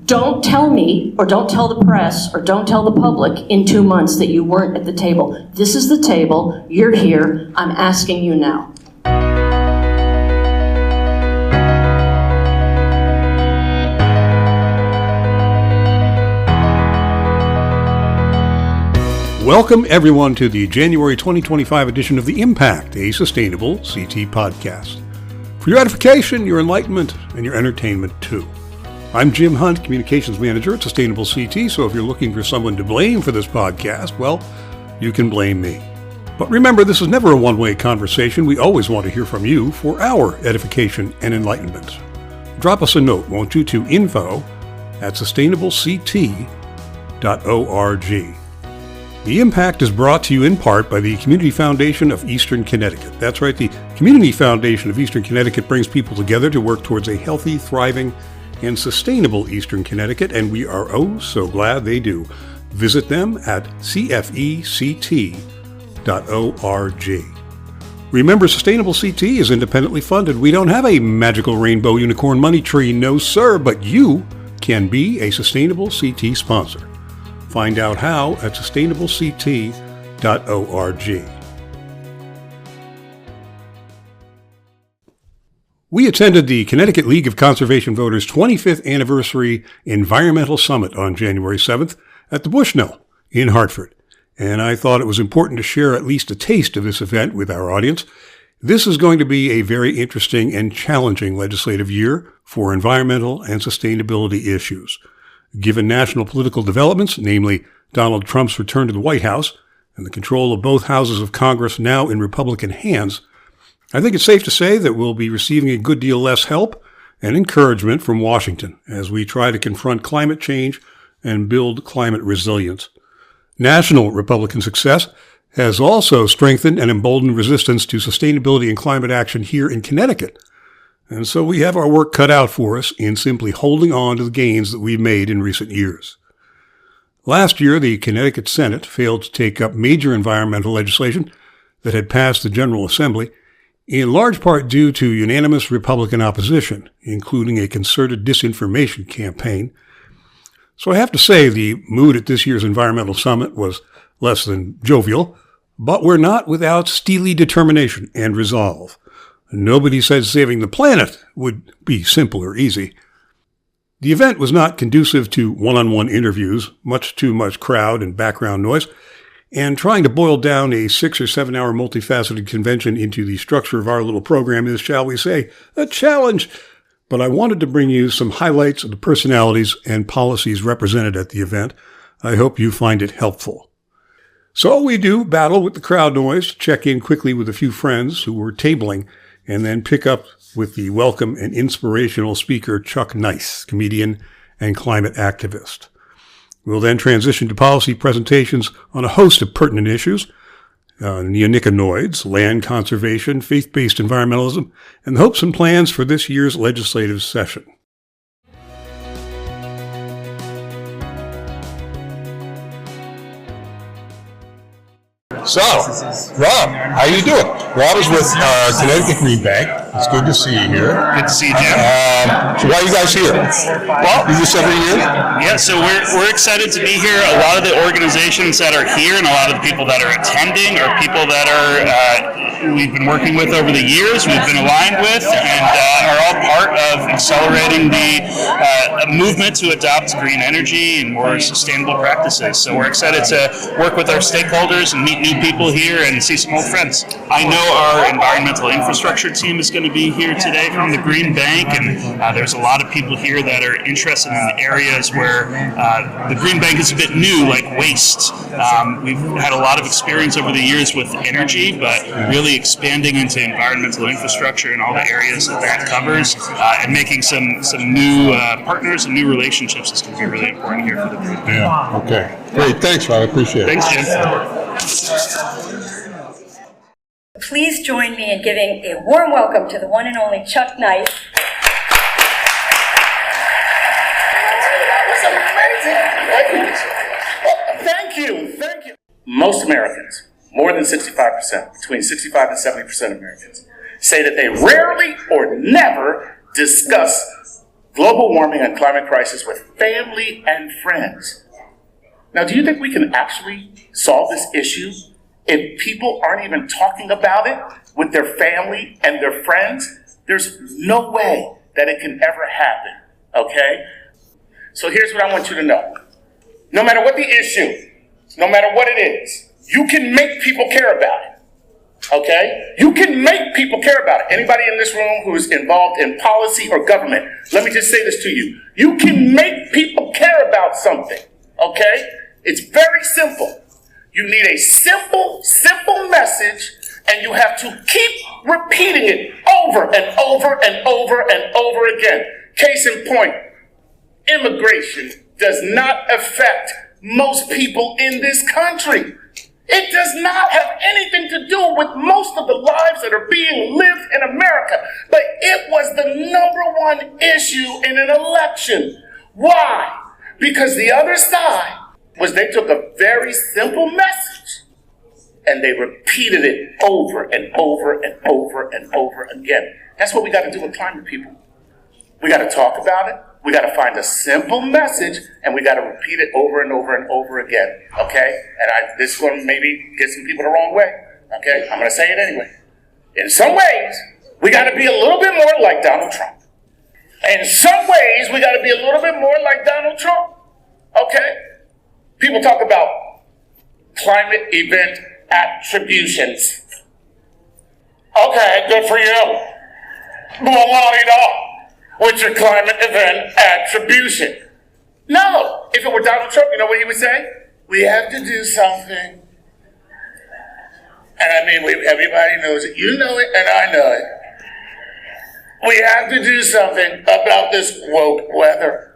Don't tell me, or don't tell the press, or don't tell the public in 2 months that you weren't at the table. This is the table. You're here. I'm asking you now. Welcome, everyone, to the January 2025 edition of The Impact, a sustainable CT podcast. For your edification, your enlightenment, and your entertainment, too. I'm Jim Hunt, Communications Manager at Sustainable CT, so if you're looking for someone to blame for this podcast, well, you can blame me. But remember, this is never a one-way conversation. We always want to hear from you for our edification and enlightenment. Drop us a note, won't you, to info@sustainablect.org. The Impact is brought to you in part by the Community Foundation of Eastern Connecticut. That's right, the Community Foundation of Eastern Connecticut brings people together to work towards a healthy, thriving, and sustainable Eastern Connecticut, and we are oh so glad they do. Visit them at cfect.org. Remember, Sustainable CT is independently funded. We don't have a magical rainbow unicorn money tree, no sir, but you can be a Sustainable CT sponsor. Find out how at sustainablect.org. We attended the Connecticut League of Conservation Voters' 25th Anniversary Environmental Summit on January 7th at the Bushnell in Hartford, and I thought it was important to share at least a taste of this event with our audience. This is going to be a very interesting and challenging legislative year for environmental and sustainability issues. Given national political developments, namely Donald Trump's return to the White House and the control of both houses of Congress now in Republican hands, I think it's safe to say that we'll be receiving a good deal less help and encouragement from Washington as we try to confront climate change and build climate resilience. National Republican success has also strengthened and emboldened resistance to sustainability and climate action here in Connecticut. And so we have our work cut out for us in simply holding on to the gains that we've made in recent years. Last year, the Connecticut Senate failed to take up major environmental legislation that had passed the General Assembly, in large part due to unanimous Republican opposition, including a concerted disinformation campaign. So I have to say the mood at this year's Environmental Summit was less than jovial, but we're not without steely determination and resolve. Nobody said saving the planet would be simple or easy. The event was not conducive to one-on-one interviews, much too much crowd and background noise, and trying to boil down a 6 or 7 hour multifaceted convention into the structure of our little program is, shall we say, a challenge. But I wanted to bring you some highlights of the personalities and policies represented at the event. I hope you find it helpful. So we do battle with the crowd noise, check in quickly with a few friends who were tabling, and then pick up with the welcome and inspirational speaker Chuck Nice, comedian and climate activist. We'll then transition to policy presentations on a host of pertinent issues, neonicotinoids, land conservation, faith-based environmentalism, and the hopes and plans for this year's legislative session. So, Rob, how you doing? Rob is with Connecticut Green Bank. It's good to see you here. Good to see you, Jim. So why are you guys here? Well, you do this every year? Yeah, so we're excited to be here. A lot of the organizations that are here and a lot of the people that are attending are people that we've been working with over the years, we've been aligned with, and are all part of accelerating the movement to adopt green energy and more sustainable practices. So we're excited to work with our stakeholders and meet new people here and see some old friends. I know our environmental infrastructure team is going to be here today from the Green Bank, and there's a lot of people here that are interested in the areas where the Green Bank is a bit new, like waste. We've had a lot of experience over the years with energy, but really expanding into environmental infrastructure and all the areas that covers, and making some new partners and new relationships is going to be really important here for the Green Bank. Yeah, okay. Great, thanks, Rob. I appreciate it. Thanks, Jim. Please join me in giving a warm welcome to the one and only Chuck Nice. Thank you. Most Americans, more than 65%, between 65 and 70% of Americans, say that they rarely or never discuss global warming and climate crisis with family and friends. Now, do you think we can actually solve this issue if people aren't even talking about it with their family and their friends? There's no way that it can ever happen, okay? So here's what I want you to know. No matter what the issue, no matter what it is, you can make people care about it, okay? You can make people care about it. Anybody in this room who's involved in policy or government, let me just say this to you. You can make people care about something, okay? It's very simple. You need a simple message, and you have to keep repeating it over and over and over and over again. Case in point, immigration does not affect most people in this country. It does not have anything to do with most of the lives that are being lived in America, but it was the number one issue in an election. Why? Because the other side they took a very simple message and they repeated it over and over and over and over again. That's what we got to do with climate, people. We got to talk about it. We got to find a simple message, and we got to repeat it over and over and over again, okay? And this is going to maybe get some people the wrong way, okay? I'm going to say it anyway. In some ways, we got to be a little bit more like Donald Trump. In some ways, we got to be a little bit more like Donald Trump, okay? People talk about climate event attributions. Okay, good for you. Blah-la-dee-da. What's your climate event attribution? No. If it were Donald Trump, you know what he would say? We have to do something. And I mean, everybody knows it. You know it, and I know it. We have to do something about this woke weather.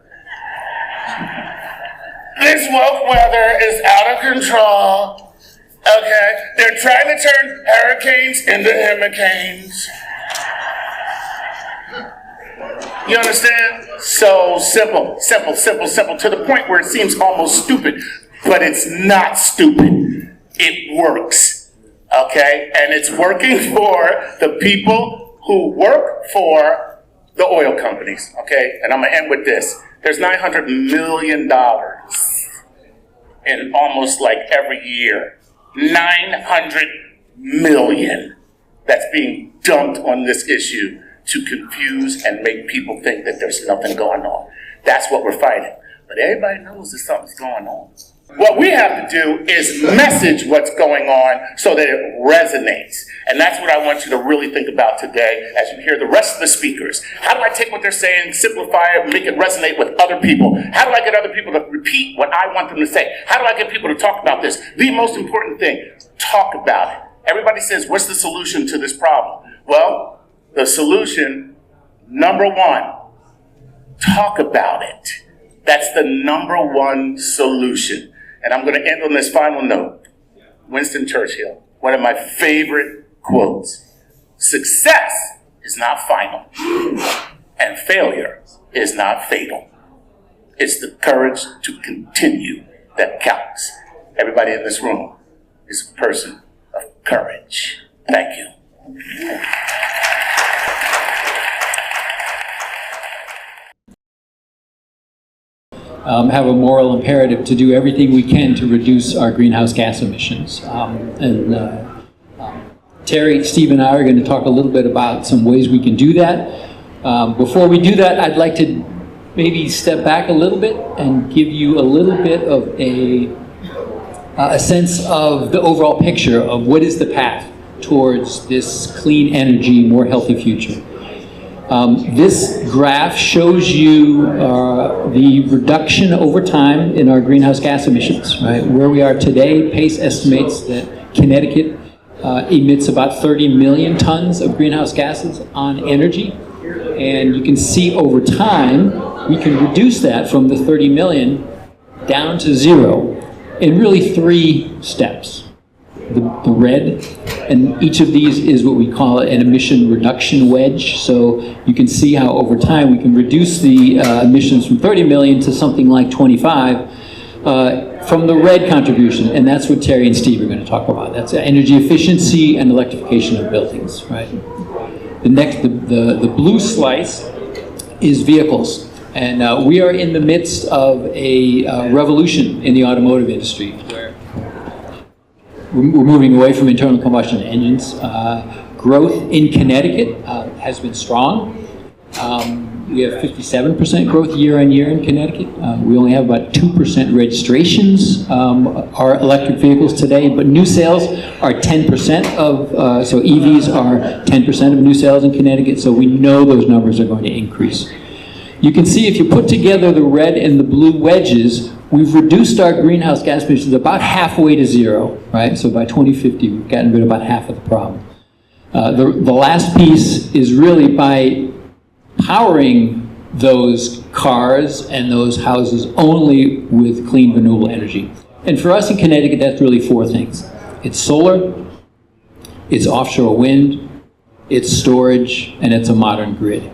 This woke weather is out of control. Okay? They're trying to turn hurricanes into hurricanes. You understand? So simple, to the point where it seems almost stupid, but it's not stupid. It works, okay? And it's working for the people who work for the oil companies, okay? And I'm gonna end with this. There's $900 million in almost like every year. 900 million that's being dumped on this issue to confuse and make people think that there's nothing going on. That's what we're fighting. But everybody knows that something's going on. What we have to do is message what's going on so that it resonates. And that's what I want you to really think about today as you hear the rest of the speakers. How do I take what they're saying, simplify it, make it resonate with other people? How do I get other people to repeat what I want them to say? How do I get people to talk about this? The most important thing, talk about it. Everybody says, what's the solution to this problem? Well, the solution, number one, talk about it. That's the number one solution. And I'm going to end on this final note. Winston Churchill, one of my favorite quotes. Success is not final, and failure is not fatal. It's the courage to continue that counts. Everybody in this room is a person of courage. Thank you. Have a moral imperative to do everything we can to reduce our greenhouse gas emissions. Terry, Steve, and I are going to talk a little bit about some ways we can do that. Before we do that, I'd like to maybe step back a little bit and give you a little bit of a sense of the overall picture of what is the path towards this clean energy, more healthy future. This graph shows you the reduction over time in our greenhouse gas emissions, right? Where we are today, PACE estimates that Connecticut emits about 30 million tons of greenhouse gases on energy. And you can see over time, we can reduce that from the 30 million down to zero in really 3 steps. The red, and each of these is what we call an emission reduction wedge. So you can see how over time we can reduce the emissions from 30 million to something like 25 from the red contribution, and that's what Terry and Steve are going to talk about. That's energy efficiency and electrification of buildings, right? The next, the blue slice is vehicles. And we are in the midst of a revolution in the automotive industry where we're moving away from internal combustion engines. Growth in Connecticut has been strong. We have 57% growth year on year in Connecticut. We only have about 2% registrations are electric vehicles today, but new sales are 10% of, so EVs are 10% of new sales in Connecticut, so we know those numbers are going to increase. You can see if you put together the red and the blue wedges, we've reduced our greenhouse gas emissions about halfway to zero, right? So by 2050, we've gotten rid of about half of the problem. The last piece is really by powering those cars and those houses only with clean renewable energy. And for us in Connecticut, that's really four things. It's solar, it's offshore wind, it's storage, and it's a modern grid.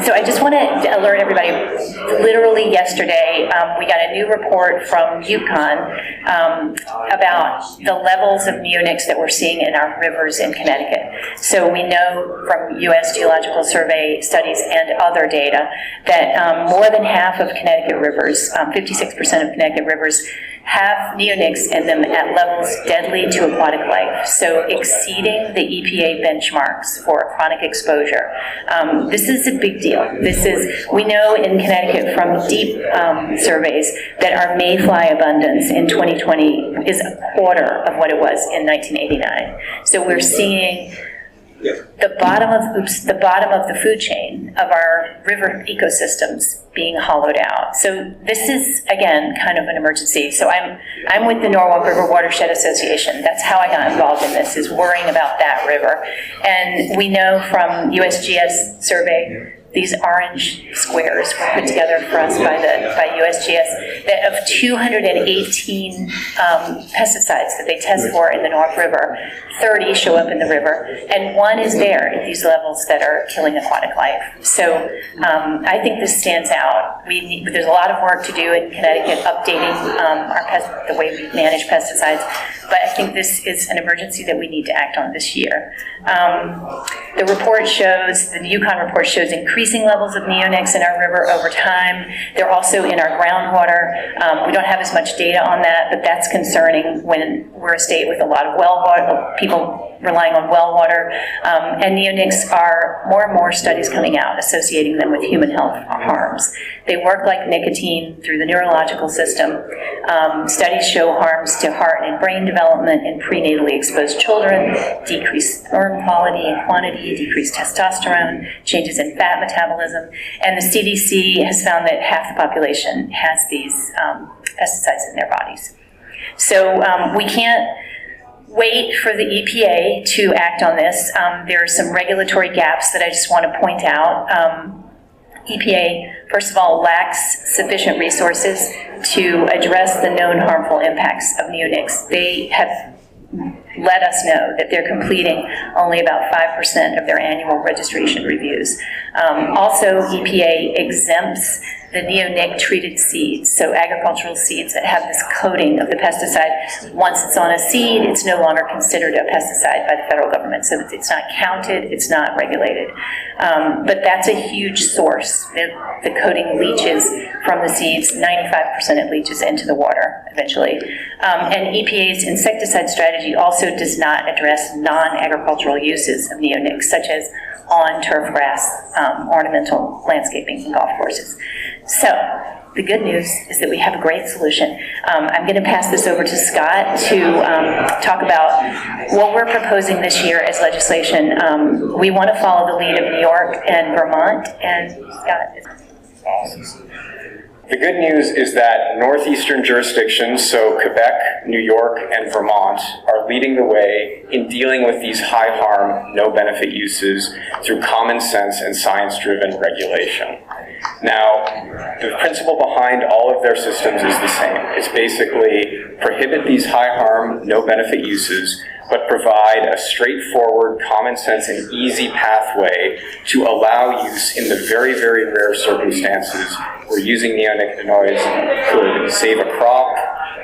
So I just want to alert everybody, literally yesterday, we got a new report from UConn about the levels of neonics that we're seeing in our rivers in Connecticut. So we know from U.S. Geological Survey studies and other data that more than half of Connecticut rivers, 56% of Connecticut rivers, have neonics in them at levels deadly to aquatic life, so exceeding the EPA benchmarks for chronic exposure. This is a big deal. We know in Connecticut from deep surveys that our mayfly abundance in 2020 is a quarter of what it was in 1989. So we're seeing the bottom of the food chain of our river ecosystems being hollowed out. So this is, again, kind of an emergency. So I'm with the Norwalk River Watershed Association. That's how I got involved in this, is worrying about that river. And we know from USGS survey, these orange squares were put together for us by USGS, that of 218 pesticides that they test for in the North River, 30 show up in the river, and one is there at these levels that are killing aquatic life. So I think this stands out. There's a lot of work to do in Connecticut updating the way we manage pesticides, but I think this is an emergency that we need to act on this year. The report shows, the UConn report shows increasing levels of neonics in our river over time. They're also in our groundwater. We don't have as much data on that, but that's concerning when we're a state with a lot of well water, people relying on well water. And neonics are more and more studies coming out associating them with human health harms. They work like nicotine through the neurological system. Studies show harms to heart and brain development in prenatally exposed children, decreased sperm quality and quantity, decreased testosterone, changes in fat metabolism, and the CDC has found that half the population has these pesticides in their bodies. So we can't wait for the EPA to act on this. There are some regulatory gaps that I just want to point out. EPA, first of all, lacks sufficient resources to address the known harmful impacts of neonics. They have let us know that they're completing only about 5% of their annual registration reviews. Also, EPA exempts the neonic-treated seeds, so agricultural seeds that have this coating of the pesticide. Once it's on a seed, it's no longer considered a pesticide by the federal government, so it's not counted, it's not regulated. But that's a huge source. The coating leaches from the seeds, 95% it leaches into the water eventually. And EPA's insecticide strategy also does not address non-agricultural uses of neonics, such as on turf grass, ornamental landscaping, and golf courses. So the good news is that we have a great solution. I'm going to pass this over to Scott to talk about what we're proposing this year as legislation. We want to follow the lead of New York and Vermont, and Scott. The good news is that northeastern jurisdictions, so Quebec, New York, and Vermont, are leading the way in dealing with these high harm, no benefit uses through common sense and science-driven regulation. Now, the principle behind all of their systems is the same. It's basically prohibit these high harm, no benefit uses, but provide a straightforward, common sense, and easy pathway to allow use in the very, very rare circumstances where using neonicotinoids could save a crop,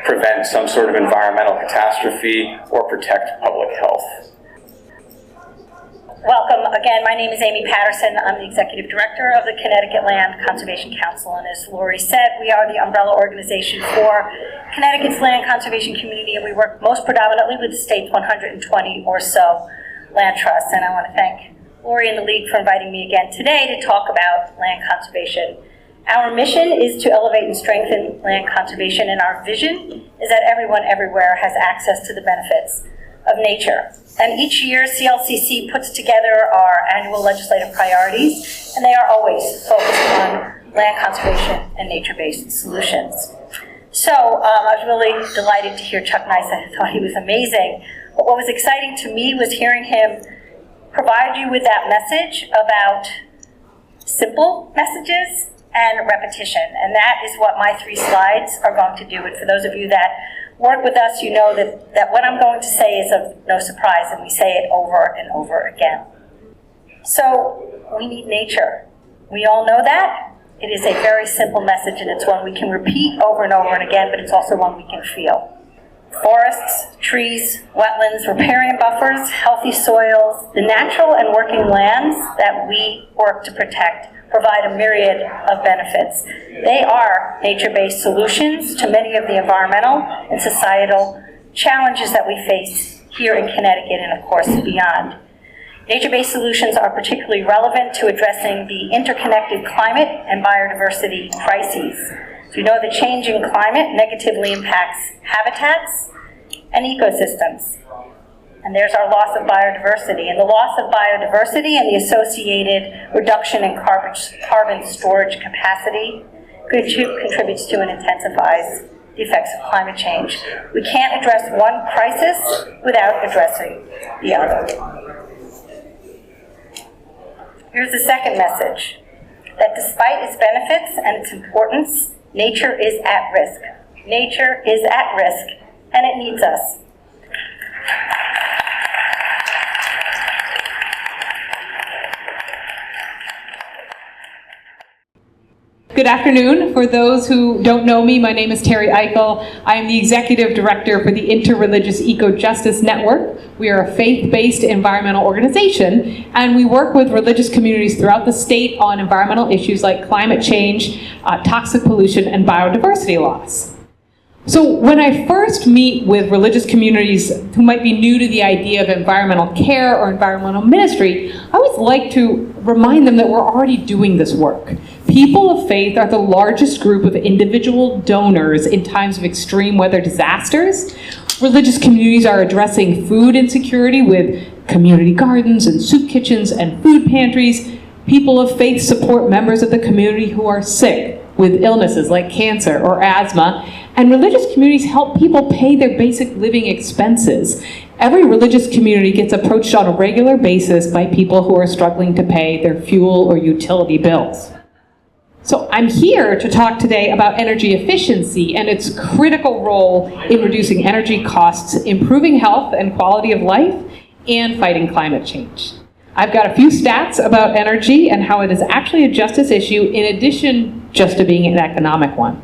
prevent some sort of environmental catastrophe, or protect public health. welcome again. My name is Amy Patterson. I'm the Executive Director of the Connecticut Land Conservation Council, and as Lori said, we are the umbrella organization for Connecticut's land conservation community, and we work most predominantly with the state's 120 or so land trusts. And I want to thank Lori and the League for inviting me again today to talk about land conservation. Our mission is to elevate and strengthen land conservation, and our vision is that everyone everywhere has access to the benefits of nature. And each year, CLCC puts together our annual legislative priorities, and they are always focused on land conservation and nature-based solutions. So I was really delighted to hear Chuck Nice. I thought he was amazing. But what was exciting to me was hearing him provide you with that message about simple messages and repetition. And that is what my 3 slides are going to do. And for those of you that work with us, you know that what I'm going to say is of no surprise, and we say it over and over again. So we need nature. We all know that. It is a very simple message, and it's one we can repeat over and over and again, but it's also one we can feel. Forests, trees, wetlands, riparian buffers, healthy soils, the natural and working lands that we work to protect provide a myriad of benefits. They are nature-based solutions to many of the environmental and societal challenges that we face here in Connecticut and, of course, beyond. Nature-based solutions are particularly relevant to addressing the interconnected climate and biodiversity crises. You know, the changing climate negatively impacts habitats and ecosystems. And there's our loss of biodiversity. And the loss of biodiversity and the associated reduction in carbon storage capacity contributes to and intensifies the effects of climate change. We can't address one crisis without addressing the other. Here's the second message, that despite its benefits and its importance, nature is at risk. Nature is at risk, and it needs us. Good afternoon. For those who don't know me, my name is Terry Eichel. I am the Executive Director for the Interreligious Eco-Justice Network. We are a faith-based environmental organization, and we work with religious communities throughout the state on environmental issues like climate change, toxic pollution, and biodiversity loss. So when I first meet with religious communities who might be new to the idea of environmental care or environmental ministry, I always like to remind them that we're already doing this work. People of faith are the largest group of individual donors in times of extreme weather disasters. Religious communities are addressing food insecurity with community gardens and soup kitchens and food pantries. People of faith support members of the community who are sick with illnesses like cancer or asthma. And religious communities help people pay their basic living expenses. Every religious community gets approached on a regular basis by people who are struggling to pay their fuel or utility bills. So I'm here to talk today about energy efficiency and its critical role in reducing energy costs, improving health and quality of life, and fighting climate change. I've got a few stats about energy and how it is actually a justice issue in addition just to being an economic one.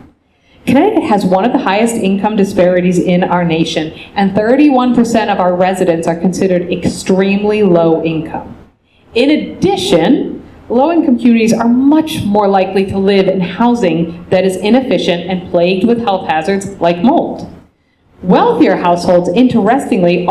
Connecticut has one of the highest income disparities in our nation, and 31% of our residents are considered extremely low income. In addition, low-income communities are much more likely to live in housing that is inefficient and plagued with health hazards like mold. Wealthier households, interestingly,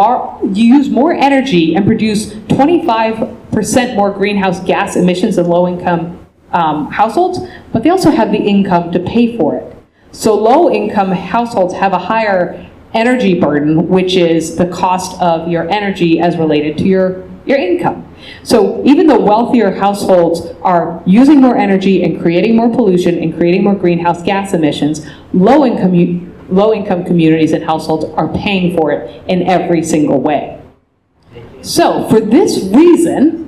use more energy and produce 25% more greenhouse gas emissions than low-income households, but they also have the income to pay for it. So low-income households have a higher energy burden, which is the cost of your energy as related to your income. So even though wealthier households are using more energy and creating more pollution and creating more greenhouse gas emissions, low-income communities and households are paying for it in every single way. So for this reason,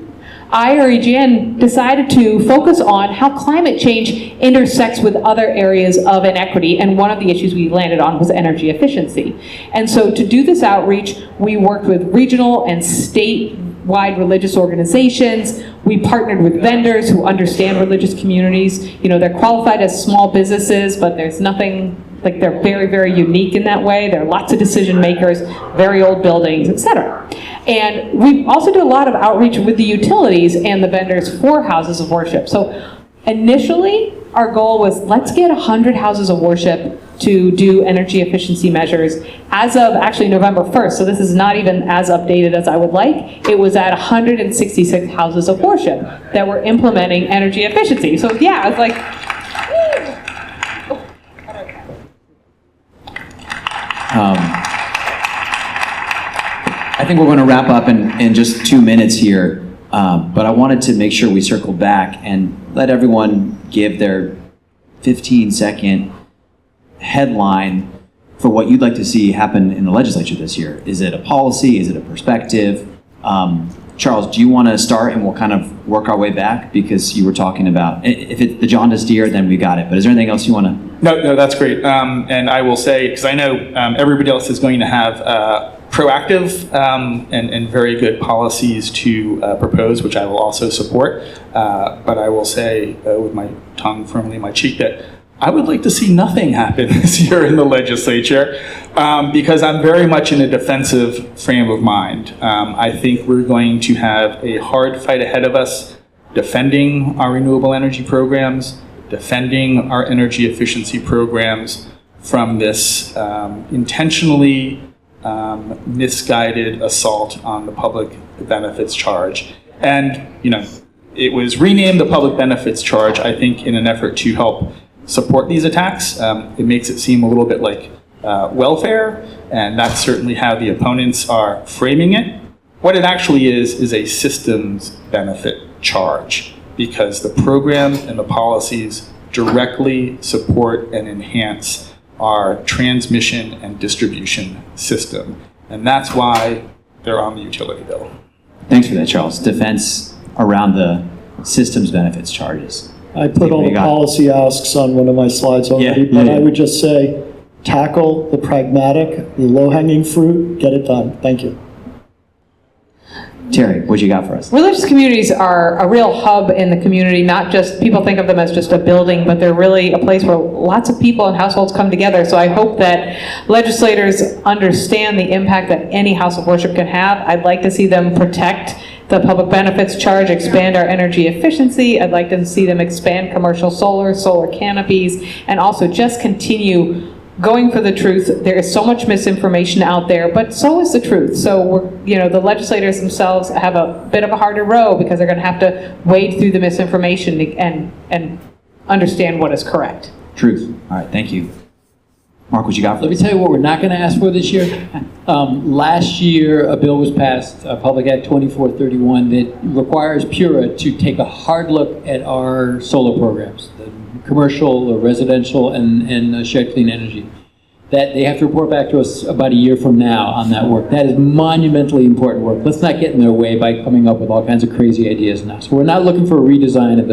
I, or EGN, decided to focus on how climate change intersects with other areas of inequity, and one of the issues we landed on was energy efficiency. And so to do this outreach, we worked with regional and state-wide religious organizations. We partnered with vendors who understand religious communities. You know, they're qualified as small businesses, but there's nothing like they're very, very unique in that way. There are lots of decision makers, very old buildings, et cetera. And we also do a lot of outreach with the utilities and the vendors for houses of worship. So initially, our goal was let's get 100 houses of worship to do energy efficiency measures. As of actually November 1st, so this is not even as updated as I would like, it was at 166 houses of worship that were implementing energy efficiency. So yeah, it's like, I think we're going to wrap up in just 2 minutes here, but I wanted to make sure we circle back and let everyone give their 15-second headline for what you'd like to see happen in the legislature this year. Is it a policy? Is it a perspective? Charles, do you want to start and we'll kind of work our way back? Because you were talking about, if it's the jaundiced deer, then we got it. But is there anything else you want to? No, that's great. And I will say, because I know everybody else is going to have proactive and very good policies to propose, which I will also support. But I will say, with my tongue firmly in my cheek, that I would like to see nothing happen this year in the legislature, because I'm very much in a defensive frame of mind. I think we're going to have a hard fight ahead of us defending our renewable energy programs, defending our energy efficiency programs from this intentionally misguided assault on the public benefits charge. And, it was renamed the public benefits charge, I think, in an effort to help support these attacks. It makes it seem a little bit like welfare, and that's certainly how the opponents are framing it. What it actually is a systems benefit charge, because the program and the policies directly support and enhance our transmission and distribution system. And that's why they're on the utility bill. Thanks for that, Charles. Defense around the systems benefits charges. I put all the policy asks on one of my slides already, but I would just say, tackle the pragmatic, the low-hanging fruit, get it done. Thank you. Terry, what you got for us? Religious communities are a real hub in the community, not just, people think of them as just a building, but they're really a place where lots of people and households come together. So I hope that legislators understand the impact that any house of worship can have. I'd like to see them protect the public benefits charge, expand our energy efficiency. I'd like to see them expand commercial solar canopies, and also just continue going for the truth. There is so much misinformation out there, but so is the truth. So the legislators themselves have a bit of a harder row because they're going to have to wade through the misinformation and understand what is correct. Truth. All right, thank you. Mark, what you got for us? Let me tell you what we're not going to ask for this year. Last year, a bill was passed, Public Act 2431, that requires PURA to take a hard look at our solar programs, the commercial, residential, and shared clean energy. That they have to report back to us about a year from now on that work. That is monumentally important work. Let's not get in their way by coming up with all kinds of crazy ideas now. So we're not looking for a redesign of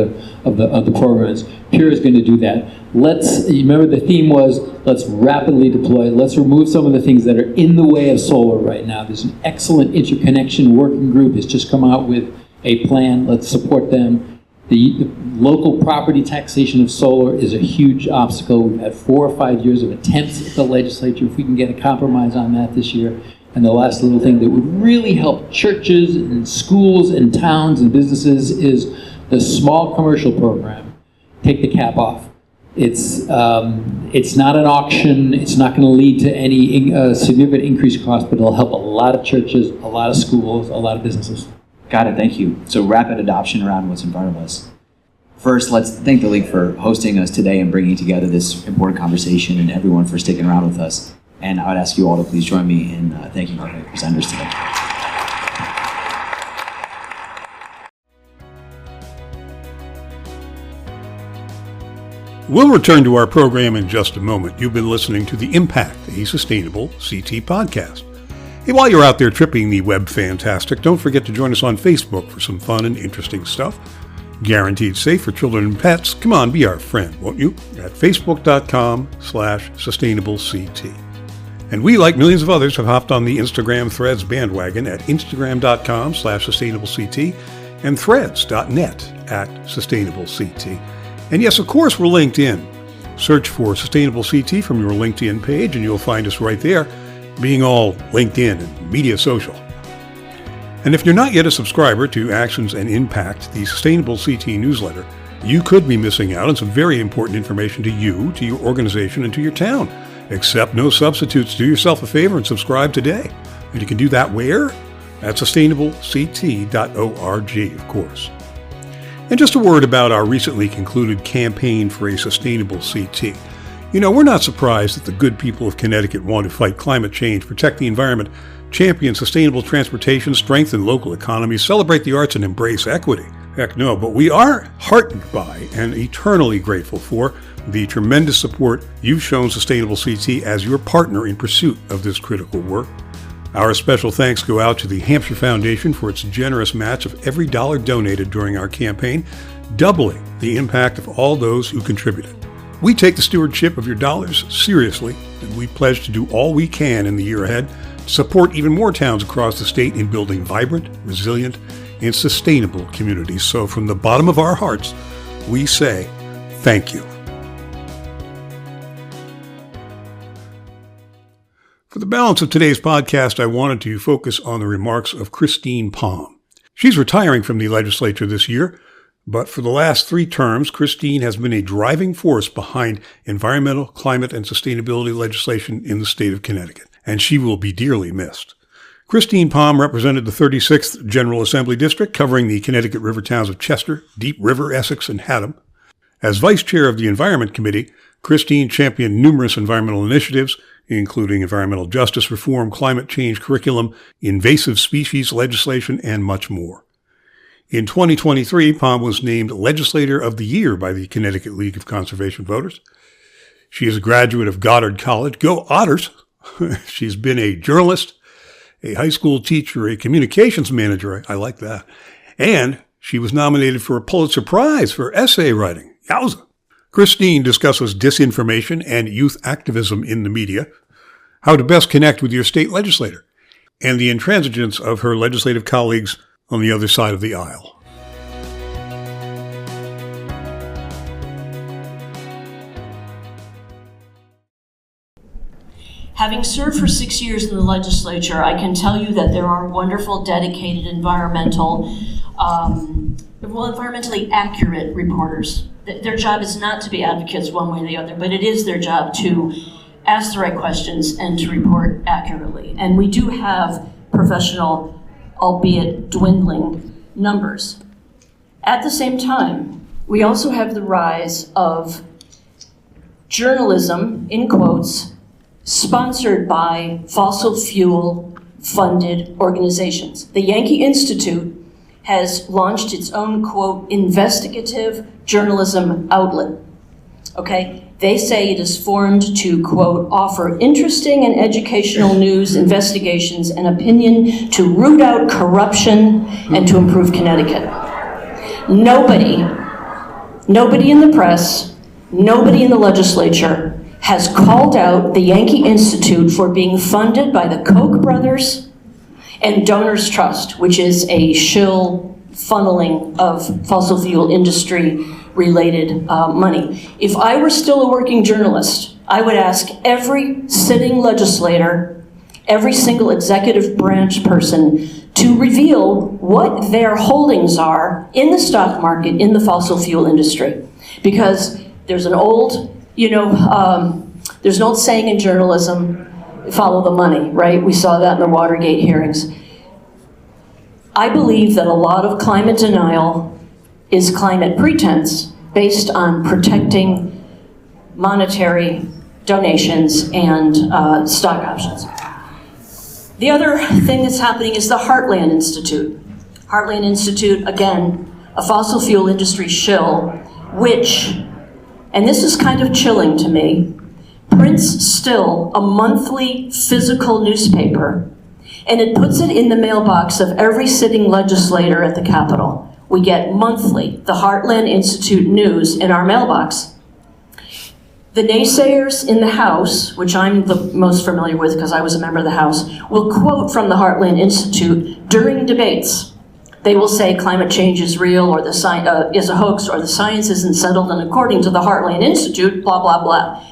the programs. PURA is going to do that. Remember the theme was, let's rapidly deploy. Let's remove some of the things that are in the way of solar right now. There's an excellent interconnection working group that's just come out with a plan. Let's support them. The local property taxation of solar is a huge obstacle. We've had 4 or 5 years of attempts at the legislature. If we can get a compromise on that this year. And the last little thing that would really help churches and schools and towns and businesses is the small commercial program. Take the cap off. It's not an auction. It's not going to lead to any significant increased cost, but it'll help a lot of churches, a lot of schools, a lot of businesses. Got it, thank you. So rapid adoption around what's in front of us. First, let's thank the League for hosting us today and bringing together this important conversation, and everyone for sticking around with us. And I would ask you all to please join me in thanking our presenters today. We'll return to our program in just a moment. You've been listening to The Impact, a Sustainable CT podcast. Hey, while you're out there tripping the web fantastic, don't forget to join us on Facebook for some fun and interesting stuff. Guaranteed safe for children and pets. Come on, be our friend, won't you? At facebook.com/sustainableCT. And we, like millions of others, have hopped on the Instagram Threads bandwagon at instagram.com/sustainableCT and threads.net @sustainableCT. And yes, of course, we're LinkedIn. Search for Sustainable CT from your LinkedIn page and you'll find us right there, being all LinkedIn and Media Social. And if you're not yet a subscriber to Actions and Impact, the Sustainable CT newsletter, you could be missing out on some very important information to you, to your organization, and to your town. Accept no substitutes. Do yourself a favor and subscribe today. And you can do that where? At sustainablect.org, of course. And just a word about our recently concluded campaign for a sustainable CT. You know, we're not surprised that the good people of Connecticut want to fight climate change, protect the environment, champion sustainable transportation, strengthen local economies, celebrate the arts, and embrace equity. Heck no, but we are heartened by and eternally grateful for the tremendous support you've shown Sustainable CT as your partner in pursuit of this critical work. Our special thanks go out to the Hampshire Foundation for its generous match of every dollar donated during our campaign, doubling the impact of all those who contributed. We take the stewardship of your dollars seriously, and we pledge to do all we can in the year ahead to support even more towns across the state in building vibrant, resilient, and sustainable communities. So from the bottom of our hearts, we say thank you. For the balance of today's podcast, I wanted to focus on the remarks of Christine Palm. She's retiring from the legislature this year, but for the last 3 terms, Christine has been a driving force behind environmental, climate, and sustainability legislation in the state of Connecticut, and she will be dearly missed. Christine Palm represented the 36th General Assembly District, covering the Connecticut river towns of Chester, Deep River, Essex, and Haddam. As vice chair of the Environment Committee, Christine championed numerous environmental initiatives, including environmental justice reform, climate change curriculum, invasive species legislation, and much more. In 2023, Palm was named Legislator of the Year by the Connecticut League of Conservation Voters. She is a graduate of Goddard College. Go Otters! She's been a journalist, a high school teacher, a communications manager. I like that. And she was nominated for a Pulitzer Prize for essay writing. Yowza! Christine discusses disinformation and youth activism in the media, how to best connect with your state legislator, and the intransigence of her legislative colleagues on the other side of the aisle. Having served for 6 years in the legislature, I can tell you that there are wonderful, dedicated environmentally accurate reporters. Their job is not to be advocates one way or the other, but it is their job to ask the right questions and to report accurately. And we do have professional, albeit dwindling, numbers. At the same time, we also have the rise of journalism, in quotes, sponsored by fossil fuel funded organizations. The Yankee Institute has launched its own, quote, investigative journalism outlet. Okay? They say it is formed to, quote, offer interesting and educational news, investigations, and opinion to root out corruption and to improve Connecticut. Nobody in the press, nobody in the legislature has called out the Yankee Institute for being funded by the Koch brothers and Donors Trust, which is a shill funneling of fossil fuel industry related money. If I were still a working journalist, I would ask every sitting legislator, every single executive branch person to reveal what their holdings are in the stock market in the fossil fuel industry. Because there's an old, there's an old saying in journalism, follow the money, right? We saw that in the Watergate hearings. I believe that a lot of climate denial is climate pretense based on protecting monetary donations and stock options. The other thing that's happening is the Heartland Institute. Heartland Institute, again, a fossil fuel industry shill, which, and this is kind of chilling to me, prints still a monthly physical newspaper, and it puts it in the mailbox of every sitting legislator at the Capitol. We get monthly the Heartland Institute news in our mailbox. The naysayers in the House, which I'm the most familiar with because I was a member of the House, will quote from the Heartland Institute during debates. They will say climate change is real, or the is a hoax, or the science isn't settled, and according to the Heartland Institute, blah, blah, blah.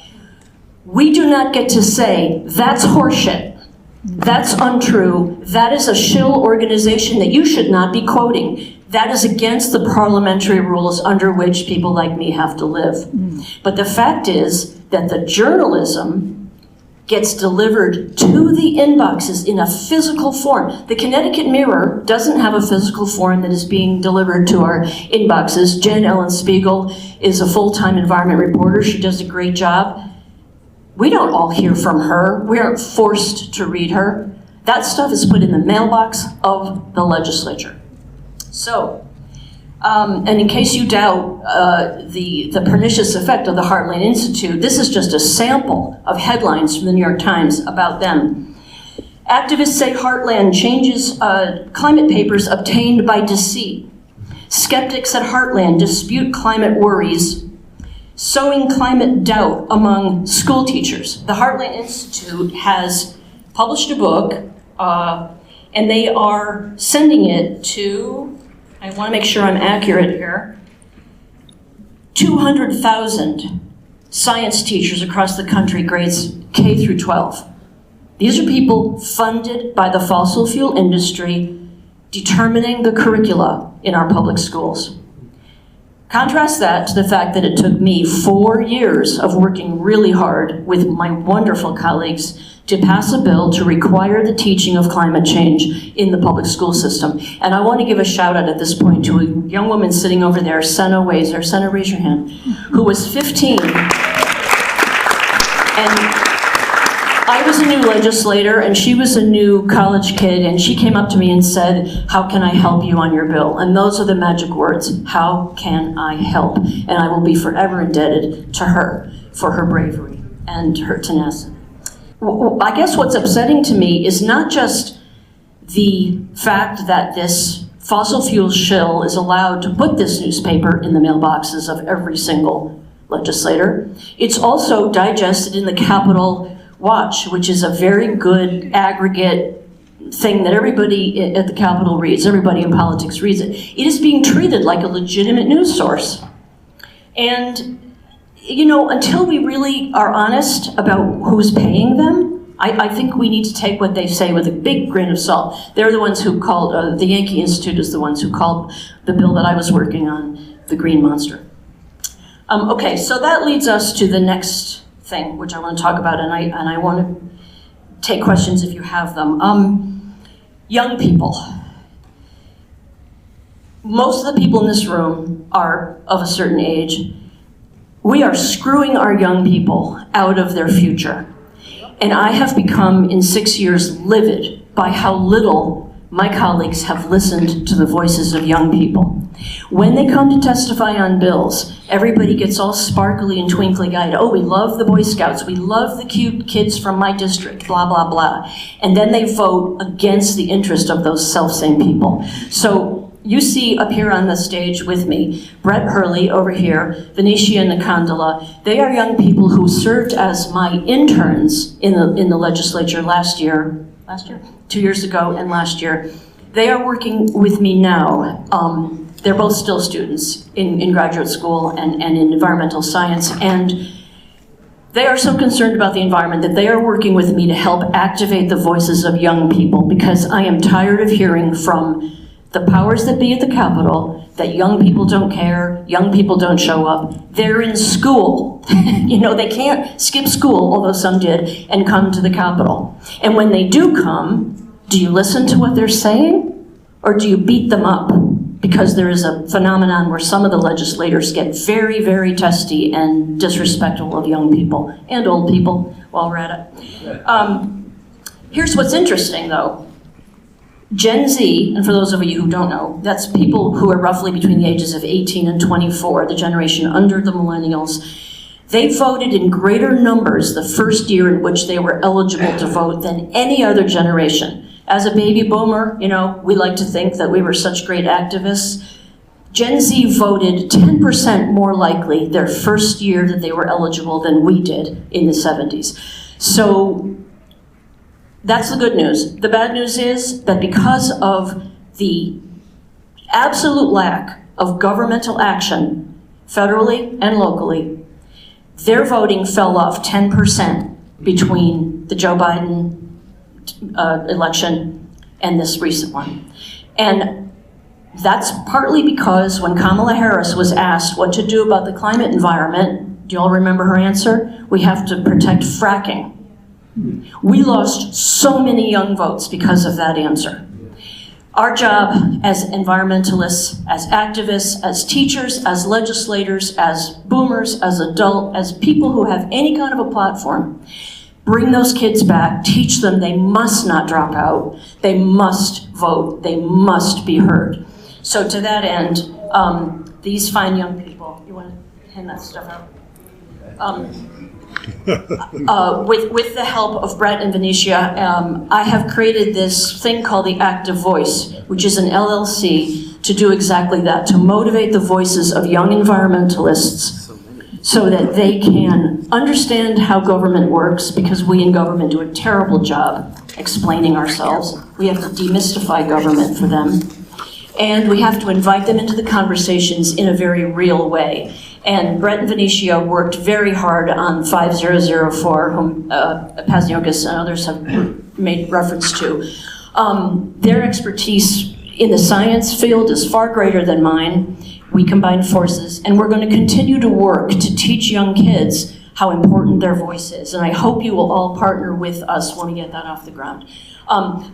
We do not get to say, that's horseshit. That's untrue. That is a shill organization that you should not be quoting. That is against the parliamentary rules under which people like me have to live. But the fact is that the journalism gets delivered to the inboxes in a physical form. The Connecticut Mirror doesn't have a physical form that is being delivered to our inboxes. Jen Ellen Spiegel is a full-time environment reporter. She does a great job. We don't all hear from her. We aren't forced to read her. That stuff is put in the mailbox of the legislature. So, and in case you doubt the pernicious effect of the Heartland Institute, this is just a sample of headlines from the New York Times about them. Activists say Heartland changes climate papers obtained by deceit. Skeptics at Heartland dispute climate worries, sowing climate doubt among school teachers. The Heartland Institute has published a book, and they are sending it to, I want to make sure I'm accurate here, 200,000 science teachers across the country, grades K through 12. These are people funded by the fossil fuel industry determining the curricula in our public schools. Contrast that to the fact that it took me 4 years of working really hard with my wonderful colleagues to pass a bill to require the teaching of climate change in the public school system. And I want to give a shout out at this point to a young woman sitting over there, Senna Wazer. Senna, raise your hand, who was 15. And I was a new legislator, and she was a new college kid, and she came up to me and said, how can I help you on your bill? And those are the magic words, how can I help? And I will be forever indebted to her for her bravery and her tenacity. I guess what's upsetting to me is not just the fact that this fossil fuel shill is allowed to put this newspaper in the mailboxes of every single legislator. It's also digested in the Capitol Watch, which is a very good aggregate thing that everybody at the Capitol reads, everybody in politics reads it. It is being treated like a legitimate news source. And, you know, until we really are honest about who's paying them, I think we need to take what they say with a big grain of salt. They're the ones who called, the Yankee Institute is the ones who called the bill that I was working on the green monster. Okay, so that leads us to the next thing, which I want to talk about, and I want to take questions if you have them. Young people. Most of the people in this room are of a certain age. We are screwing our young people out of their future. And I have become, in 6 years, livid by how little my colleagues have listened to the voices of young people. When they come to testify on bills, everybody gets all sparkly and twinkly-eyed. Oh, we love the Boy Scouts. We love the cute kids from my district, blah, blah, blah. And then they vote against the interest of those self-same people. So you see up here on the stage with me, Brett Hurley over here, Venetia Nakandola. They are young people who served as my interns in the legislature last year, 2 years ago and last year. They are working with me now. They're both still students in graduate school and in environmental science, and they are so concerned about the environment that they are working with me to help activate the voices of young people, because I am tired of hearing from the powers that be at the Capitol that young people don't care, young people don't show up. They're in school. You know, they can't skip school, although some did, and come to the Capitol. And when they do come, do you listen to what they're saying? Or do you beat them up? Because there is a phenomenon where some of the legislators get very, very testy and disrespectful of young people and old people while we're at it. Here's what's interesting, though. Gen Z, and for those of you who don't know, that's people who are roughly between the ages of 18 and 24, the generation under the millennials. They voted in greater numbers the first year in which they were eligible to vote than any other generation. As a baby boomer, you know, we like to think that we were such great activists. Gen Z voted 10% more likely their first year that they were eligible than we did in the 70s. So that's the good news. The bad news is that because of the absolute lack of governmental action, federally and locally, their voting fell off 10% between the Joe Biden election and this recent one. And that's partly because when Kamala Harris was asked what to do about the climate environment, do you all remember her answer? We have to protect fracking. We lost so many young votes because of that answer. Our job as environmentalists, as activists, as teachers, as legislators, as boomers, as adults, as people who have any kind of a platform, bring those kids back, teach them they must not drop out, they must vote, they must be heard. So to that end, these fine young people, you want to hand that stuff out? With the help of Brett and Venetia, I have created this thing called the Active Voice, which is an LLC to do exactly that, to motivate the voices of young environmentalists so that they can understand how government works, because we in government do a terrible job explaining ourselves. We have to demystify government for them. And we have to invite them into the conversations in a very real way. And Brett and Venetia worked very hard on 5004, whom Pazniokis and others have made reference to. Their expertise in the science field is far greater than mine. We combine forces, and we're going to continue to work to teach young kids how important their voice is. And I hope you will all partner with us when we get that off the ground.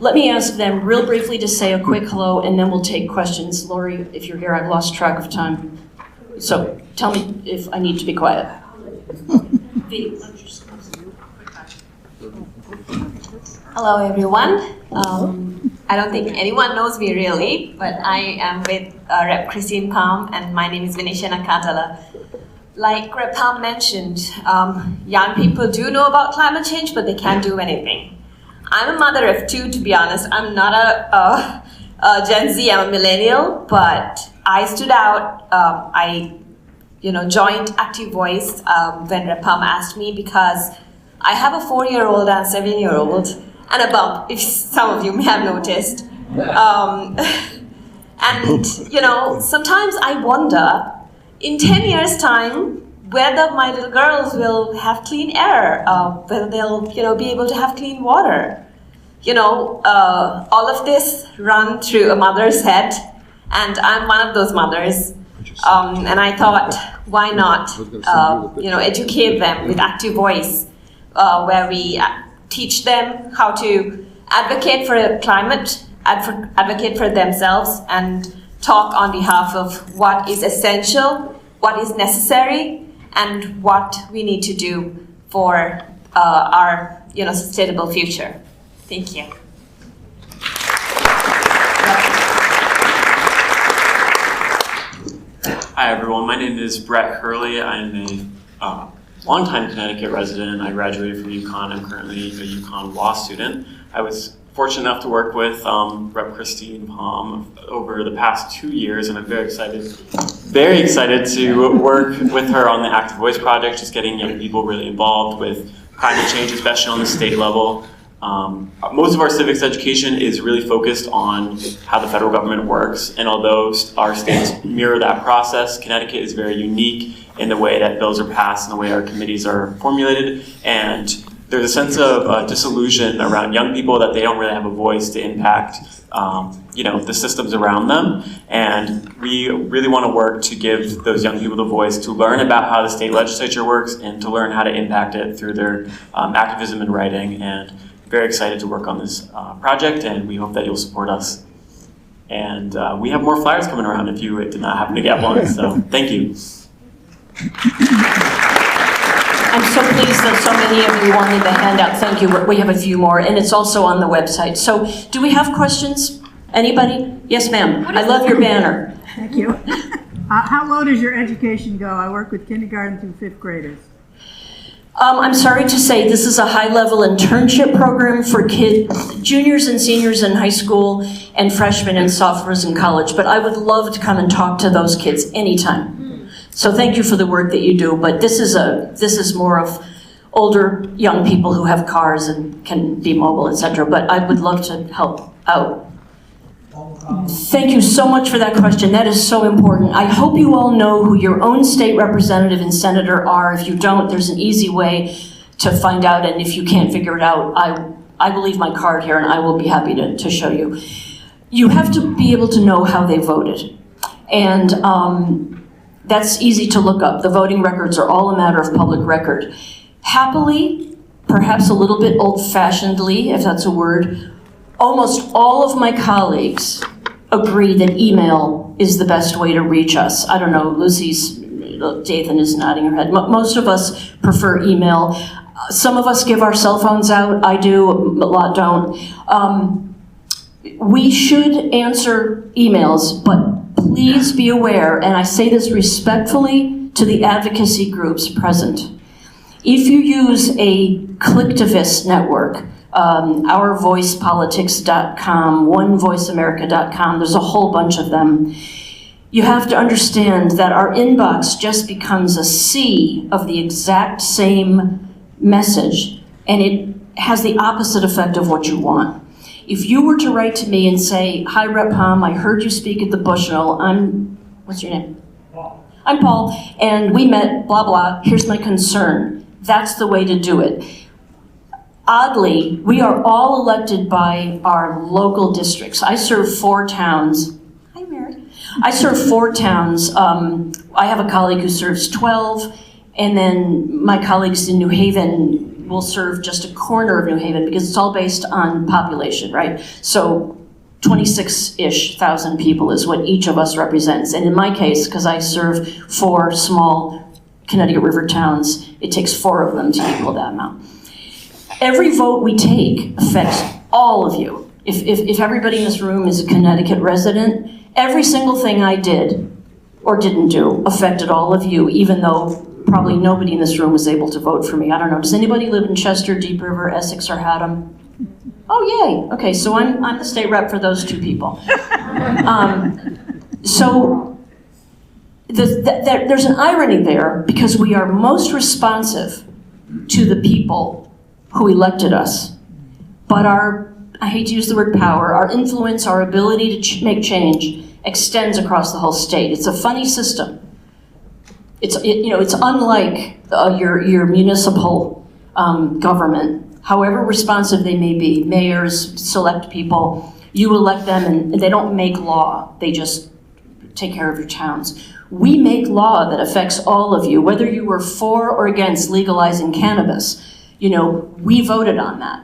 Let me ask them real briefly to say a quick hello, and then we'll take questions. Lori, if you're here, I've lost track of time. So tell me if I need to be quiet. Hello, everyone. I don't think anyone knows me really, but I am with Rep. Christine Palm, and my name is Venetia Nakatala. Like Rep. Palm mentioned, young people do know about climate change, but they can't do anything. I'm a mother of two, to be honest. I'm not a Gen Z, I'm a millennial, but I stood out. I joined Active Voice when Rep. Palm asked me, because I have a 4-year-old and a 7-year-old, and a bump, if some of you may have noticed. And sometimes I wonder, in 10 years' time, whether my little girls will have clean air, whether they'll be able to have clean water. All of this run through a mother's head, and I'm one of those mothers. And I thought, why not, educate them with Active Voice, where we teach them how to advocate for the climate, advocate for themselves, and talk on behalf of what is essential, what is necessary, and what we need to do for our sustainable future. Thank you. Hi everyone, my name is Brett Hurley. I'm a longtime Connecticut resident. I graduated from UConn. I'm currently a UConn law student. I was fortunate enough to work with Rep. Christine Palm over the past 2 years, and I'm very excited to work with her on the Active Voice project, just getting young people really involved with climate change, especially on the state level. Most of our civics education is really focused on how the federal government works, and although our states mirror that process, Connecticut is very unique in the way that bills are passed and the way our committees are formulated, and there's a sense of disillusion around young people that they don't really have a voice to impact the systems around them, and we really want to work to give those young people the voice to learn about how the state legislature works and to learn how to impact it through their activism and writing. And very excited to work on this project, and we hope that you'll support us. And we have more flyers coming around if you did not happen to get one, so thank you. I'm so pleased that so many of you wanted the handout. Thank you. We have a few more, and it's also on the website. So do we have questions? Anybody? Yes, ma'am. I love your banner. Thank you. How low does your education go? I work with kindergarten through 5th graders. I'm sorry to say this is a high-level internship program for kids, juniors and seniors in high school, and freshmen and sophomores in college. But I would love to come and talk to those kids anytime. So thank you for the work that you do. But this is more of older young people who have cars and can be mobile, etc. But I would love to help out. Thank you so much for that question. That is so important. I hope you all know who your own state representative and senator are. If you don't, there's an easy way to find out, and if you can't figure it out, I will leave my card here and I will be happy to show you. You have to be able to know how they voted. And that's easy to look up. The voting records are all a matter of public record. Happily, perhaps a little bit old-fashionedly, if that's a word, almost all of my colleagues agree that email is the best way to reach us. I don't know, Dathan is nodding her head. Most of us prefer email. Some of us give our cell phones out. I do, a lot don't. We should answer emails, but please be aware, and I say this respectfully to the advocacy groups present. If you use a clicktivist network, ourvoicepolitics.com, onevoiceamerica.com, there's a whole bunch of them. You have to understand that our inbox just becomes a sea of the exact same message, and it has the opposite effect of what you want. If you were to write to me and say, "Hi, Rep. Palm, I heard you speak at the Bushnell. What's your name? Paul. I'm Paul, and we met, blah, blah, here's my concern." That's the way to do it. Oddly, we are all elected by our local districts. I serve 4 towns. Hi, Mary. I serve 4 towns. I have a colleague who serves 12, and then my colleagues in New Haven will serve just a corner of New Haven because it's all based on population, right? So 26-ish thousand people is what each of us represents. And in my case, because I serve 4 small Connecticut River towns, it takes 4 of them to equal that amount. Every vote we take affects all of you. If everybody in this room is a Connecticut resident, every single thing I did or didn't do affected all of you, even though probably nobody in this room was able to vote for me. I don't know, does anybody live in Chester, Deep River, Essex, or Haddam? Oh, yay, okay, so I'm the state rep for those 2 people. So there's an irony there because we are most responsive to the people who elected us. But I hate to use the word power, our influence, our ability to make change extends across the whole state. It's a funny system. It's unlike your municipal government, however responsive they may be. Mayors select people, you elect them, and they don't make law. They just take care of your towns. We make law that affects all of you, whether you were for or against legalizing cannabis. We voted on that.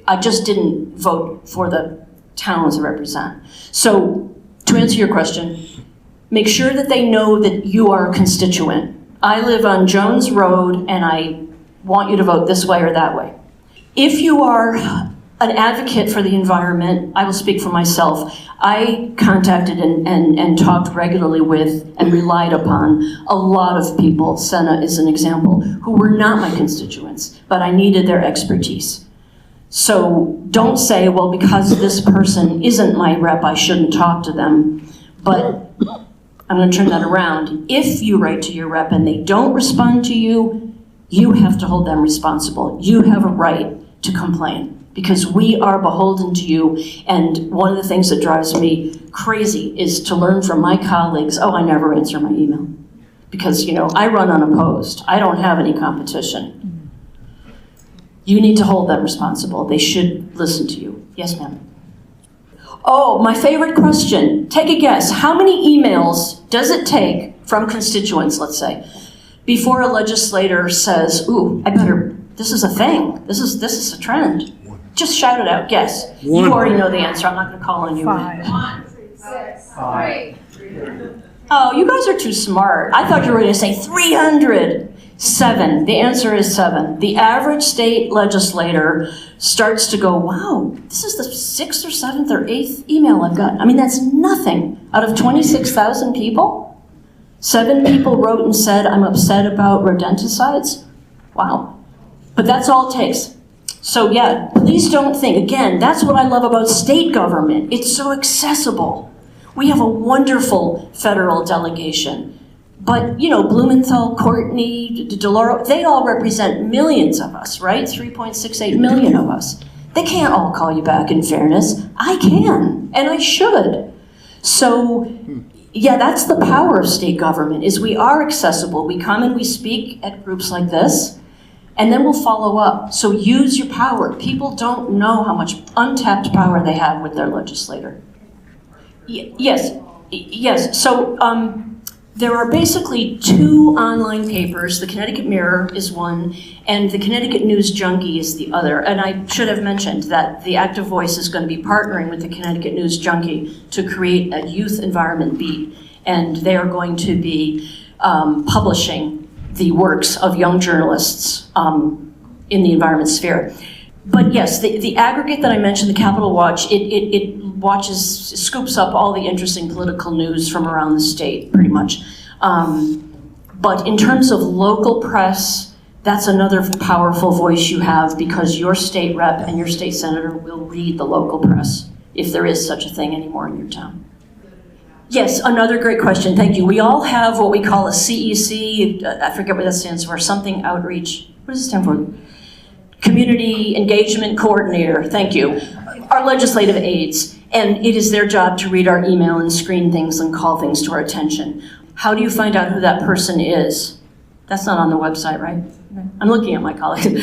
I just didn't vote for the towns I represent. So, to answer your question, make sure that they know that you are a constituent. I live on Jones Road, and I want you to vote this way or that way. If you are an advocate for the environment, I will speak for myself. I contacted and talked regularly with and relied upon a lot of people, Senna is an example, who were not my constituents, but I needed their expertise. So don't say, well, because this person isn't my rep, I shouldn't talk to them. But I'm going to turn that around. If you write to your rep and they don't respond to you, you have to hold them responsible. You have a right to complain because we are beholden to you. And one of the things that drives me crazy is to learn from my colleagues, I never answer my email because, I run unopposed. I don't have any competition. You need to hold them responsible. They should listen to you. Yes, ma'am. Oh, my favorite question. Take a guess. How many emails does it take from constituents, let's say, before a legislator says, ooh, this is a thing. This is a trend. Just shout it out. Guess. You already know the answer. I'm not going to call on you. 5. 1, 6, 3. Oh, you guys are too smart. I thought you were going to say 300. 7. The answer is 7. The average state legislator starts to go, wow, this is the 6th or 7th or 8th email I've got. That's nothing. Out of 26,000 people, 7 people wrote and said, I'm upset about rodenticides. Wow. But that's all it takes. So yeah, please don't think, again, that's what I love about state government. It's so accessible. We have a wonderful federal delegation. But, Blumenthal, Courtney, DeLauro, they all represent millions of us, right? 3.68 million of us. They can't all call you back in fairness. I can, and I should. So, yeah, that's the power of state government, is we are accessible. We come and we speak at groups like this, and then we'll follow up. So use your power. People don't know how much untapped power they have with their legislator. Yes. So there are basically 2 online papers. The Connecticut Mirror is one, and the Connecticut News Junkie is the other. And I should have mentioned that the Active Voice is going to be partnering with the Connecticut News Junkie to create a youth environment beat. And they are going to be publishing the works of young journalists in the environment sphere. But yes, the aggregate that I mentioned, the Capitol Watch, it scoops up all the interesting political news from around the state, pretty much. But in terms of local press, that's another powerful voice you have, because your state rep and your state senator will read the local press, if there is such a thing anymore in your town. Yes, another great question, thank you. We all have what we call a CEC, I forget what that stands for, something outreach, what does it stand for? Community Engagement Coordinator, thank you. Our legislative aides, and it is their job to read our email and screen things and call things to our attention. How do you find out who that person is? That's not on the website, right? I'm looking at my colleague.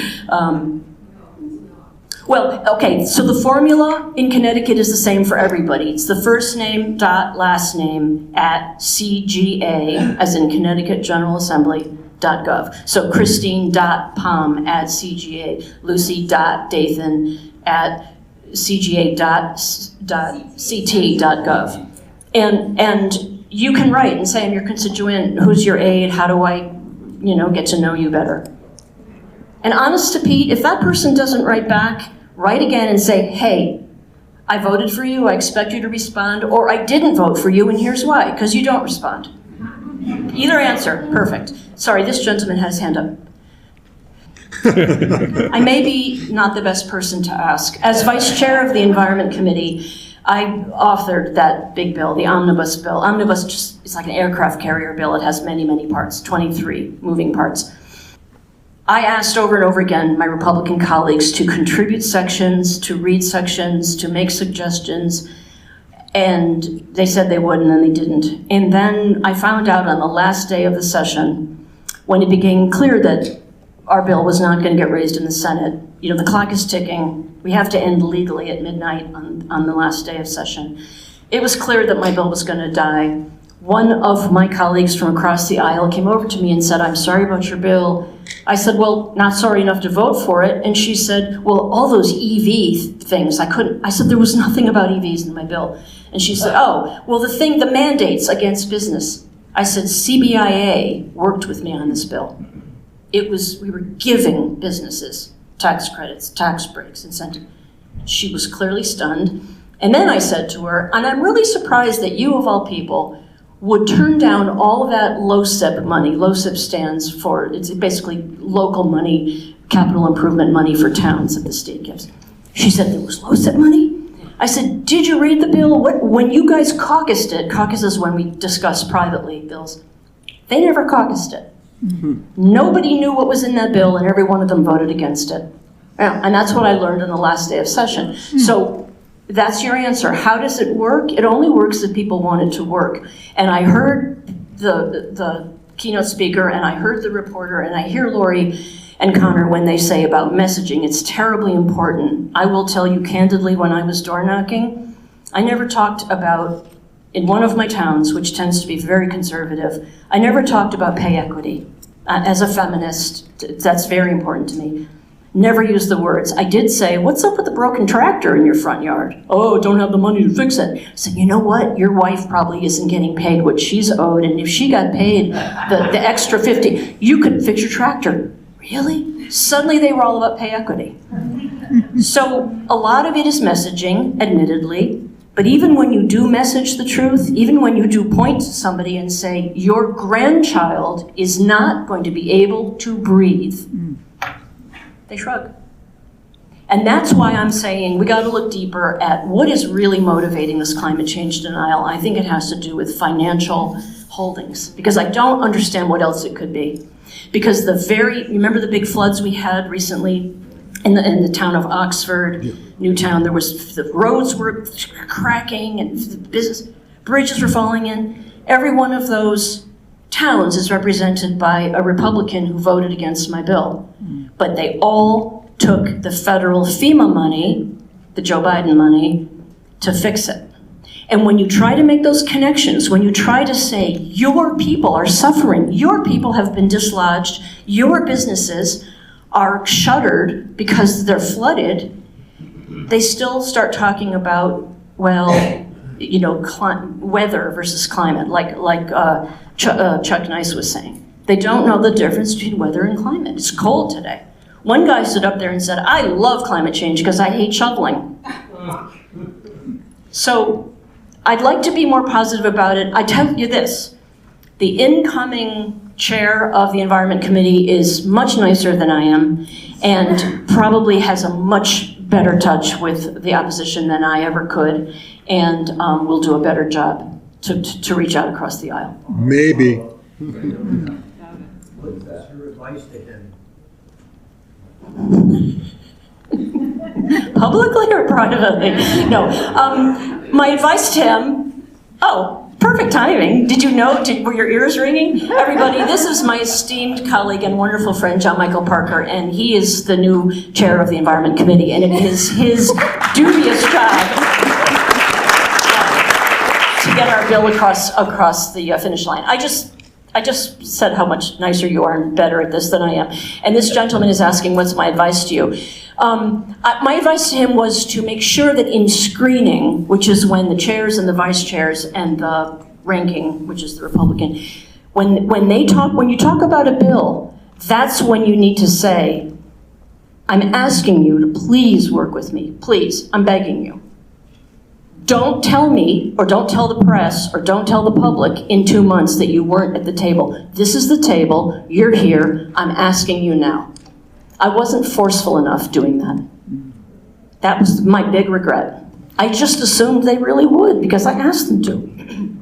Well, okay, so the formula in Connecticut is the same for everybody. It's the first name dot last name at CGA, as in Connecticut General Assembly, .gov. So Christine.Palm at CGA, Lucy.Dathan at CGA.ct.gov. And you can write and say, I'm your constituent, who's your aide, how do I, get to know you better? And honest to Pete, if that person doesn't write back, write again and say, hey, I voted for you, I expect you to respond, or I didn't vote for you, and here's why, because you don't respond. Either answer, perfect. Sorry, this gentleman has his hand up. I may be not the best person to ask. As vice chair of the Environment Committee, I authored that big bill, the omnibus bill. Omnibus just is like an aircraft carrier bill. It has many, many parts, 23 moving parts. I asked over and over again my Republican colleagues to contribute sections, to read sections, to make suggestions, and they said they would, and then they didn't. And then I found out on the last day of the session, when it became clear that our bill was not going to get raised in the Senate. The clock is ticking. We have to end legally at midnight on the last day of session. It was clear that my bill was going to die. One of my colleagues from across the aisle came over to me and said, I'm sorry about your bill. I said, well, not sorry enough to vote for it. And she said, well, all those EV things, I couldn't. I said, there was nothing about EVs in my bill. And she said, oh, well, the mandates against business. I said, CBIA worked with me on this bill. We were giving businesses tax credits, tax breaks, incentive. She was clearly stunned. And then I said to her, and I'm really surprised that you, of all people, would turn down all of that LoCIP money. LoCIP stands for, it's basically local money, capital improvement money for towns that the state gives. She said, there was LoCIP money? I said, did you read the bill? When you guys caucused it, caucus is when we discuss privately bills, they never caucused it. Mm-hmm. Nobody knew what was in that bill, and every one of them voted against it. And that's what I learned on the last day of session. Mm-hmm. So that's your answer. How does it work? It only works if people want it to work. And I heard the keynote speaker, and I heard the reporter, and I hear Lori and Connor when they say about messaging. It's terribly important. I will tell you candidly, when I was door knocking, I never talked about, in one of my towns, which tends to be very conservative, I never talked about pay equity. As a feminist, that's very important to me. Never used the words. I did say, what's up with the broken tractor in your front yard? Oh, don't have the money to fix it. I said, you know what? Your wife probably isn't getting paid what she's owed, and if she got paid the extra 50, you could fix your tractor. Really? Suddenly they were all about pay equity. So a lot of it is messaging, admittedly, but even when you do message the truth, even when you do point to somebody and say, your grandchild is not going to be able to breathe, they shrug. And that's why I'm saying we got to look deeper at what is really motivating this climate change denial. I think it has to do with financial holdings, because I don't understand what else it could be. Because remember the big floods we had recently in the town of Oxford, Newtown, the roads were cracking and the business. Bridges were falling in. Every one of those towns is represented by a Republican who voted against my bill. But they all took the federal FEMA money, the Joe Biden money, to fix it. And when you try to make those connections, when you try to say, your people are suffering, your people have been dislodged, your businesses are shuttered because they're flooded, they still start talking about, well, you know, weather versus climate, like Chuck Nice was saying. They don't know the difference between weather and climate. It's cold today. One guy stood up there and said, I love climate change because I hate shoveling. So I'd like to be more positive about it. I tell you this, the incoming chair of the Environment Committee is much nicer than I am and probably has a much better touch with the opposition than I ever could, and will do a better job to reach out across the aisle. Maybe. What's your advice to him? Publicly or privately? No. My advice to him, perfect timing. Did you know, were your ears ringing? Everybody, this is my esteemed colleague and wonderful friend, John Michael Parker, and he is the new chair of the Environment Committee, and it is his dubious job to get our bill across the finish line. I just said how much nicer you are and better at this than I am. And this gentleman is asking, what's my advice to you? My advice to him was to make sure that in screening, which is when the chairs and the vice chairs and the ranking, which is the Republican, when you talk about a bill, that's when you need to say, I'm asking you to please work with me. Please, I'm begging you. Don't tell me, or don't tell the press, or don't tell the public in 2 months that you weren't at the table. This is the table, you're here, I'm asking you now. I wasn't forceful enough doing that. That was my big regret. I just assumed they really would because I asked them to.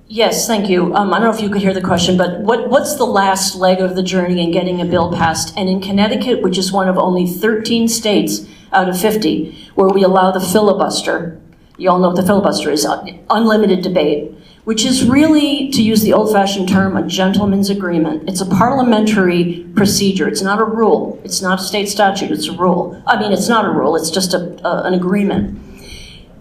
Yes, thank you. I don't know if you could hear the question, but what's the last leg of the journey in getting a bill passed? And in Connecticut, which is one of only 13 states out of 50, where we allow the filibuster, you all know what the filibuster is, unlimited debate, which is really, to use the old-fashioned term, a gentleman's agreement. It's a parliamentary procedure. It's not a rule. It's not a state statute. It's a rule. I mean, it's not a rule. It's just an agreement.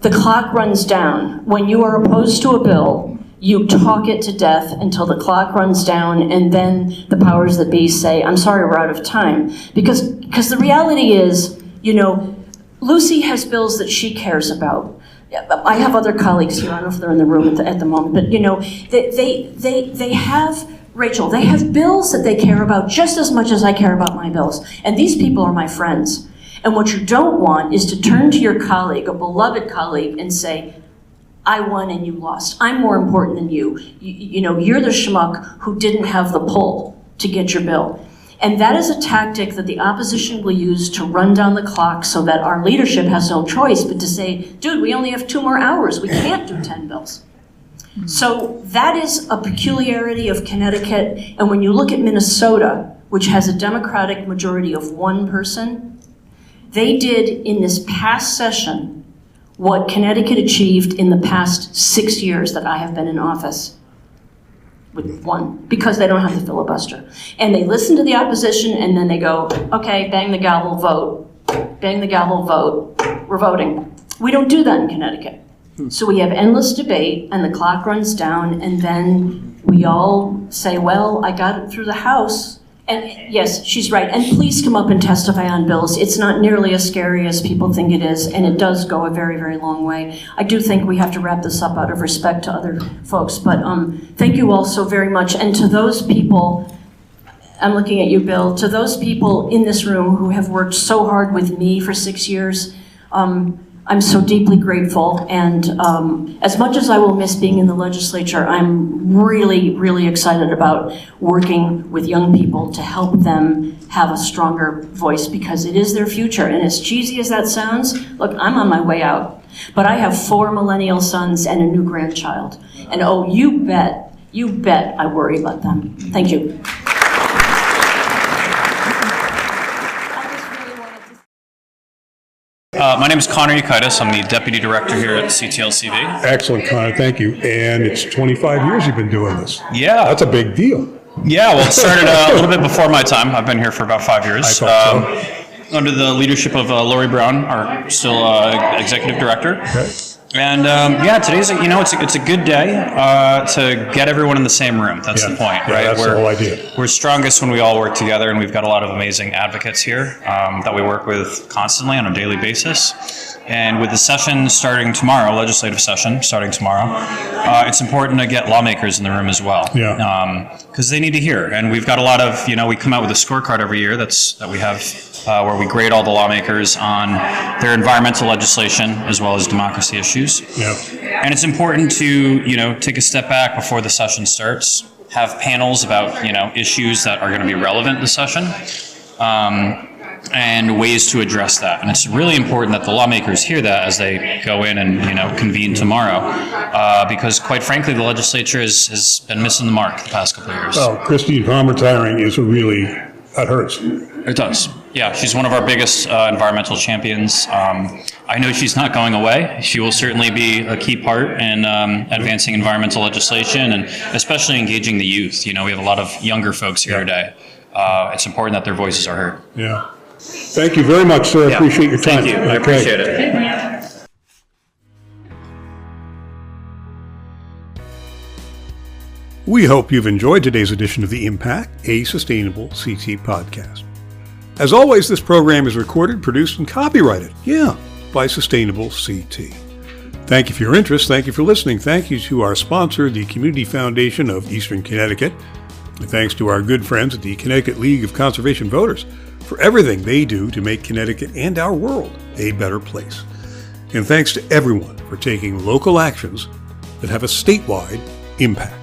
The clock runs down. When you are opposed to a bill, you talk it to death until the clock runs down, and then the powers that be say, I'm sorry, we're out of time. Because the reality is, you know, Lucy has bills that she cares about. I have other colleagues here, I don't know if they're in the room at the moment, but you know, they have, Rachel, they have bills that they care about just as much as I care about my bills. And these people are my friends. And what you don't want is to turn to your colleague, a beloved colleague, and say, I won and you lost. I'm more important than you. You know, you're the schmuck who didn't have the pull to get your bill. And that is a tactic that the opposition will use to run down the clock so that our leadership has no choice but to say, dude, we only have 2 more hours. We can't do 10 bills. So that is a peculiarity of Connecticut. And when you look at Minnesota, which has a Democratic majority of 1 person, they did in this past session what Connecticut achieved in the past 6 years that I have been in office. With 1, because they don't have the filibuster. And they listen to the opposition and then they go, okay, bang the gavel, vote. Bang the gavel, vote. We're voting. We don't do that in Connecticut. So we have endless debate and the clock runs down and then we all say, well, I got it through the House. And yes, she's right. And please come up and testify on bills. It's not nearly as scary as people think it is, and it does go a very, very long way. I do think we have to wrap this up out of respect to other folks, but thank you all so very much. And to those people, I'm looking at you, Bill, to those people in this room who have worked so hard with me for 6 years, I'm so deeply grateful, and as much as I will miss being in the legislature, I'm really, really excited about working with young people to help them have a stronger voice, because it is their future. And as cheesy as that sounds, look, I'm on my way out, but I have 4 millennial sons and a new grandchild. And oh, you bet I worry about them. Thank you. My name is Connor Ukaitis. I'm the Deputy Director here at CTLCV. Excellent, Connor. Thank you. And it's 25 years you've been doing this. Yeah. That's a big deal. Yeah, well, it started a little bit before my time. I've been here for about 5 years. I thought so. Under the leadership of Lori Brown, our still Executive Director. Okay. And today's it's a good day to get everyone in the same room. That's the point, right? That's the whole idea. We're strongest when we all work together, and we've got a lot of amazing advocates here that we work with constantly on a daily basis. And with the session starting tomorrow, legislative session starting tomorrow, it's important to get lawmakers in the room as well. Yeah. Because they need to hear. And we've got a lot of, we come out with a scorecard every year that we have where we grade all the lawmakers on their environmental legislation as well as democracy issues. Yeah. And it's important to, take a step back before the session starts, have panels about, issues that are going to be relevant to the session. And ways to address that. And it's really important that the lawmakers hear that as they go in and convene tomorrow, because quite frankly, the legislature has been missing the mark the past couple of years. Well, Christine Palm retiring that hurts. It does. Yeah, she's one of our biggest environmental champions. I know she's not going away. She will certainly be a key part in advancing environmental legislation and especially engaging the youth. We have a lot of younger folks here today. It's important that their voices are heard. Yeah. Thank you very much, sir. I appreciate your time. Thank you. I appreciate it. We hope you've enjoyed today's edition of The Impact, a Sustainable CT podcast. As always, this program is recorded, produced, and copyrighted, by Sustainable CT. Thank you for your interest. Thank you for listening. Thank you to our sponsor, the Community Foundation of Eastern Connecticut. And thanks to our good friends at the Connecticut League of Conservation Voters for everything they do to make Connecticut and our world a better place. And thanks to everyone for taking local actions that have a statewide impact.